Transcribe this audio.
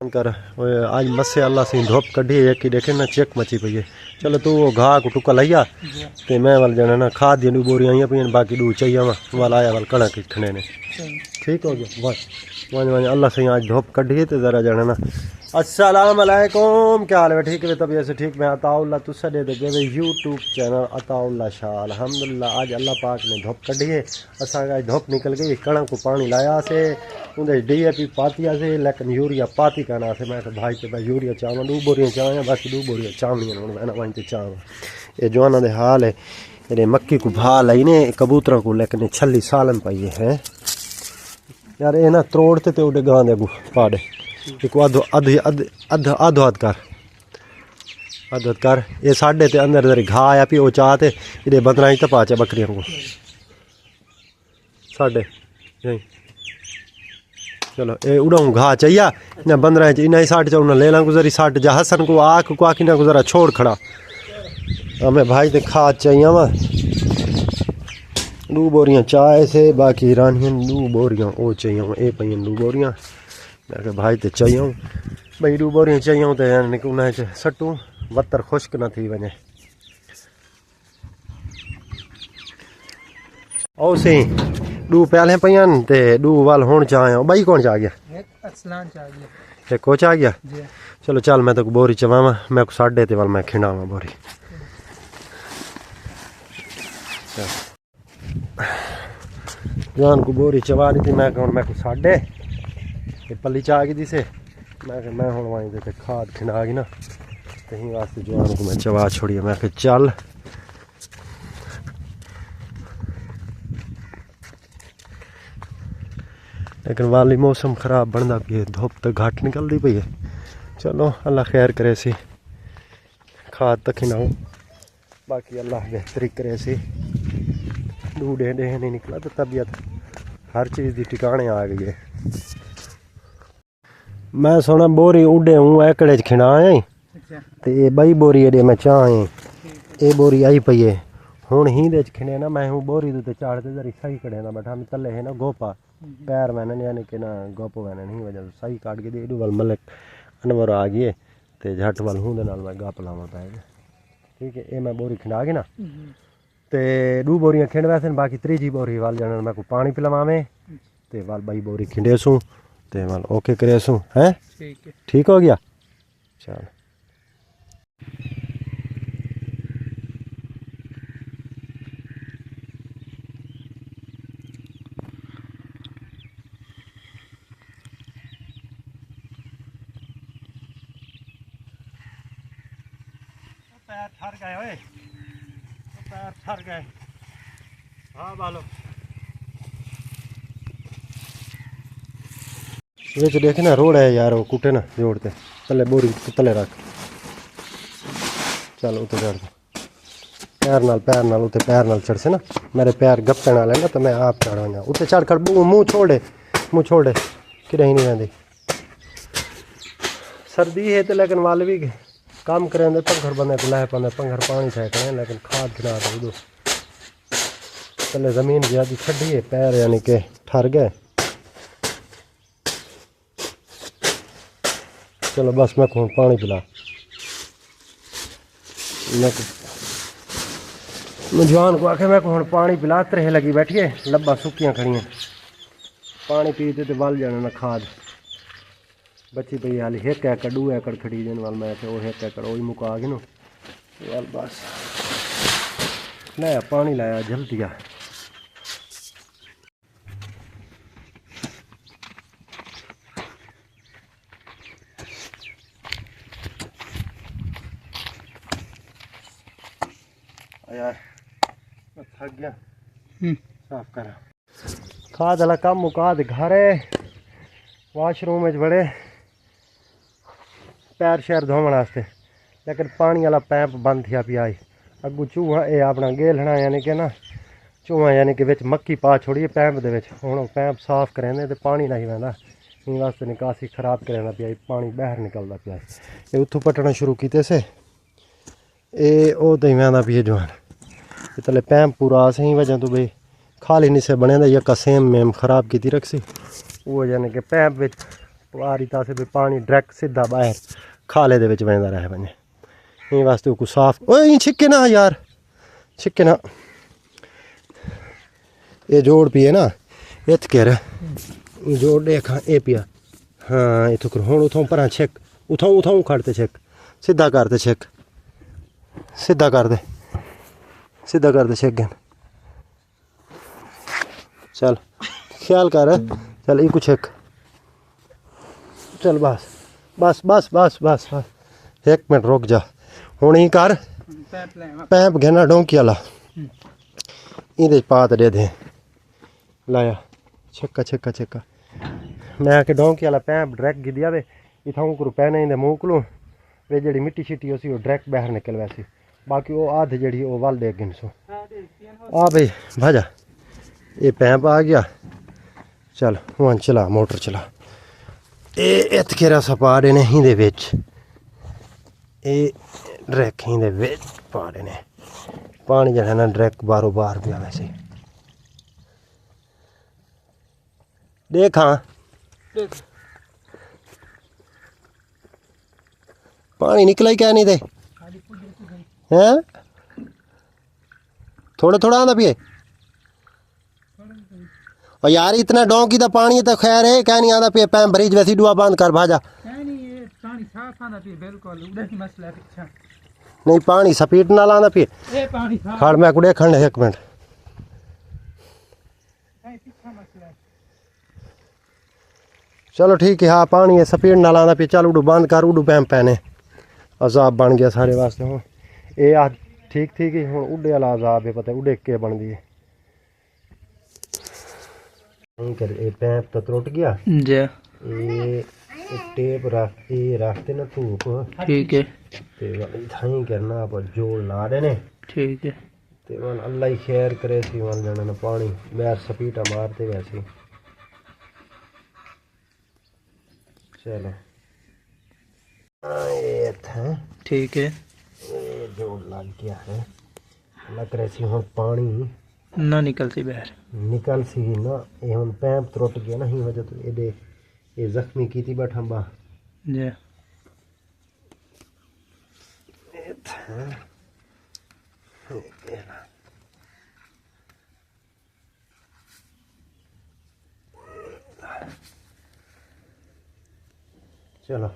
कर आज मस्से अल्लाह से धोप कढ़ी है कि देखे ना चेक मची पई है। चलो तू वो घाह को टुका लिया ते मैं वाल जाना ना खाद दी बोरियां आई पई बाकी दू चाहिए वाल आया वाल कणक खने ने ठीक हो गया बस वन अल्लाह से आज धोप कढ़ी है तो जरा जाना ना। अस्सलाम वालेकुम, क्या हाल है? ठीक है तबीयत से ठीक। मैं अताउल्लाह तुसा दे गए यूट्यूब चैनल अताउल्लाह शाह। अल्हम्दुलिल्लाह आज अल्लाह पाक ने धोप कढ़ी है, असा आज धोप निकल गई, कणक को पानी लाया से उन्हें DAP पातिया से लेकिन यूरिया पाती कहना से मैं भाई तो भाई यूरिया चावल दू बोरियां चावल बाकी दू बोरियां चावलियां मैं वहीं तो चावल ये जवाना दे हाल है। ये मक्की को भा लाई ने कबूतरों को लेकिन छली सालन पाई है यार ये ना त्रोड़ते तो उड़े गां दे पाड़े एक अधो अध अध अध अधो अध कर ये साढ़े ते अंदर जरी घा आया पी वो चाह ते इधे बंदरा ही तपा चा बकरियों को साढ़े यही चलो ये उड़ाऊँ घा चाहिए इन्हें बंदरा इन्हें साठ चाह ले ला गुजरी साठ जा हसन को आख को आखी ना गुजरा छोड़ खड़ा हमें भाई तो खाद चाहिए वहाँ दू बोरियां चाय से बाकी रानियां दू बोरियां वो चाहिए ये पई दू बोरियां मैं भाई तो चाहिए भाई दू बोरियां चाहिए तो यानी उन्हें सट्टू वत्तर खुश्क न थी वने ओ सी दू पहले पईन ते दू वाल होण चाहे भाई कौन चा गया एक कोच आ गया चलो चल मैं तो बोरी चवावा मैं को साढ़े ते वाल मैं खिंडावा बोरी जान को बोरी चवा दी थी मैं को साढ़े पली चा गई से मैं हूँ वहीं दे खाद खिंडा गई ना कहीं वास्ते जवान को मैं चवा छोड़िए मैं चल लेकिन वाली मौसम खराब बनता पी है धुप तो घट निकलती पई है। चलो अल्लाह खैर करे सी खाद तक खिंडाऊँ बाकी अल्लाह बेहतरी करे सी डूडे डे नहीं निकला तो तबीयत हर चीज़ की ठिकाने आ गई है। मैं सुना बोरी उडे हूँ एकड़े खिंडा आया तो ये बई बोरी एडे मैं चाह ये बोरी आई पई है हूँ ही दे खिंडे ना मैं हूँ बोरी तो चाड़ते जरी सही कड़े ना बैठा तले है ना गोपा पैर मैंने यानी कि ना गोपो मैंने नहीं वजह सही काट के दे वाल मलक अनवर आ गए तो झट वाल हूँ मैं गप लावा पाएगा ठीक है। ये मैं बोरी खिंडा गई ना ते दू बोरियां खिंड वैसे बाकी त्रीजी बोरी वाल जाना मैं को पानी पिलवावे ते वाल बई बोरी खिंडे सूँ ते वाल ओके करे सूँ है ठीक हो गया चल पैर ठर गए ओए पैर ठर गए हाँ बालो विच देखे ना रोड है यार वो कुटे ना जोड़ते तले बोरी तले रख चल उते चढ़ पैर नाल उते पैर नाल चढ़ से ना मेरे पैर गप्पे नाल है ना तो मैं आप चढ़ाऊंगा उते चढ़ कर मुँह छोड़े कि नहीं रहती सर्दी है तो लेकिन वाल भी काम करें पंखर बंदे तो लह पाते पंखर पानी थे करें लेकिन खाद खिला दो पहले ज़मीन ज़्यादा छड़ी है पैर यानी कि ठर गए। चलो बस मैं को पानी पिला मैं जवान को आखे मैं को पानी पिला त्रेह लगी बैठिए लब्बा सुक्कियां खड़ियाँ पानी पीते तो बल जाने ना खाद बची पई हाली एक एकड़ दू एकड़ खड़ी देने वाल मैं तो एक एकड़ वही मुका गई ना वाल बस लाया पानी लाया जल्दी आ यार थक गया साफ करा खाद वाला कम मुका दे घरे वाशरूम बड़े पैर शैर धोवन वास्ते लेकिन पानी वाला पैप बंद थिया पिया अगू चूहा ये अपना गेलना यानी कि ना चूहा यानी कि विच मक्की पा छोड़िए पैप दे विच हुण पैप साफ करेंदे तो पानी नहीं वहदा इन वास्ते निकासी खराब करेंदा पिया पानी बाहर निकलदा पिया ये उत्थों पटना शुरू कीते से ये ओ तो वहदा पिया जवान तले पैप पूरा सही वजह तो भाई खाली नहीं से बने या सेम मेम खराब की रख सी वो यानी कि पैप विच वारी तासे भी पानी डायरेक्ट सीधा बाहर खाले दे विच वेंदा रहे वञे इन वास्ते को साफ ओए छिके ना यार छिके ना ये जोड़ पिए ना इत कर जोड़ देखा ए पिया हाँ इथों कर हुण उथों परा छेक उथों उथों खड़ते छेक सीधा करते छेक सीधा कर दे छेक चल ख्याल कर चल एक छेक चल बस बस बस बस बस बस 1 मिनट रुक जा हुण ही कर पैप घेना डोंकी वाला इहदे पात दे दे लाया छक्का छक्का छक्का मैं आके डोंकी वाला पैप डायरेक्ट गी दिया वे इथां को पैने इंदे मुंह को वे जेड़ी मिट्टी शिट्टी उसी वो डायरेक्ट बाहर निकल वैसी बाकी वो आध जेड़ी वो वल दे गिन सो आ भाई भाजा ये पैप आ गया चल हुन चला मोटर चला ए इत केरा सपा देने ही दे विच ए डायरेक्ट ही दे विच पा देने पानी जेड़ा ना डायरेक्ट बारों बाहर पिया वैसे देख हाँ पानी निकला ही क्या नहीं दे हैं थोड़ा थोड़ा आंदा पिए और यार इतना डोंकी दा पानी तो खैर है क्या नहीं आंदा पिए पैम भरीज वैसी दुआ बंद कर भाजा नहीं पानी स्पीड ना आंदा पिए खड़ मैं कुड़े खंड 1 मिनट चलो ठीक है हाँ पानी है स्पीड ना आंदा पिए चल उडू बंद कर उडू पैम पैने अजाब बन गया सारे वास्ते हूँ ये आ ठीक ठीक ही हूँ उडे वाला अजाब है पता उडे के बन दी कर ये पैप तो त्रुट गया जी ये टेप रखते ना धूप ठीक है ते थाई करना आप जोड़ ला देने ठीक है ते वन अल्लाह ही खैर करे सी वन जाना ना पानी बैर स्पीटा मारते वैसे चलो ये था ठीक है ये जोड़ लग गया है लग रहा सी हम पानी ना निकलती बाहर निकल सी ना ये हम पैप त्रुट गया ना ही वजह तो ये दे ये जख्मी की थी बट हम बा जी चलो